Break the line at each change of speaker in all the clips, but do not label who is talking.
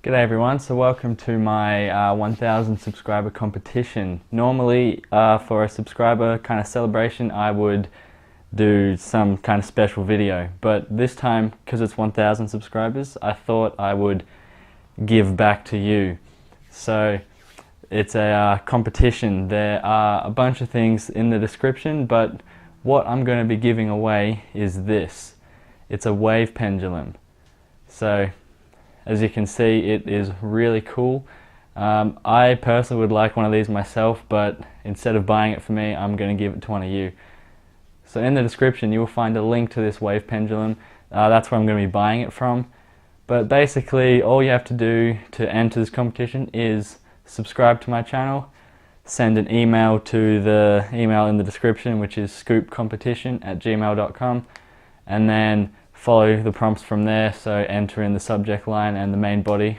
G'day everyone, so welcome to my 1000 subscriber competition. Normally for a subscriber kind of celebration I would do some kind of special video, but this time because it's 1000 subscribers I thought I would give back to you. So it's a competition. There are a bunch of things in the description, but what I'm going to be giving away is this. It's a wave pendulum. So as you can see, it is really cool. I personally would like one of these myself, but instead of buying it for me, I'm going to give it to one of you. So in the description you will find a link to this wave pendulum. That's where I'm going to be buying it from. But basically all you have to do to enter this competition is subscribe to my channel, send an email to the email in the description, which is scoopcompetition@gmail.com, and then follow the prompts from there. So enter in the subject line and the main body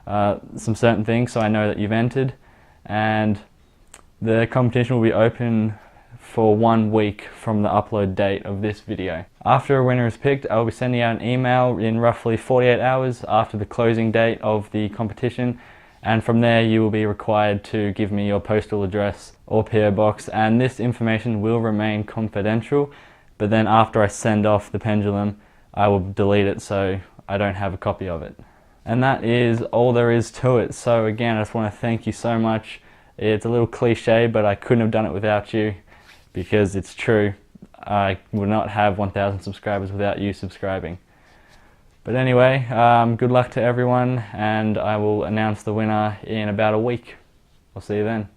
some certain things so I know that you've entered, and the competition will be open for 1 week from the upload date of this video. After a winner is picked, I will be sending out an email in roughly 48 hours after the closing date of the competition, and from there you will be required to give me your postal address or PO box, and this information will remain confidential, but then after I send off the pendulum I will delete it so I don't have a copy of it. And that is all there is to it. So again, I just want to thank you so much. It's a little cliche, but I couldn't have done it without you, because it's true. I would not have 1000 subscribers without you subscribing. But anyway, good luck to everyone, and I will announce the winner in about a week. I'll see you then.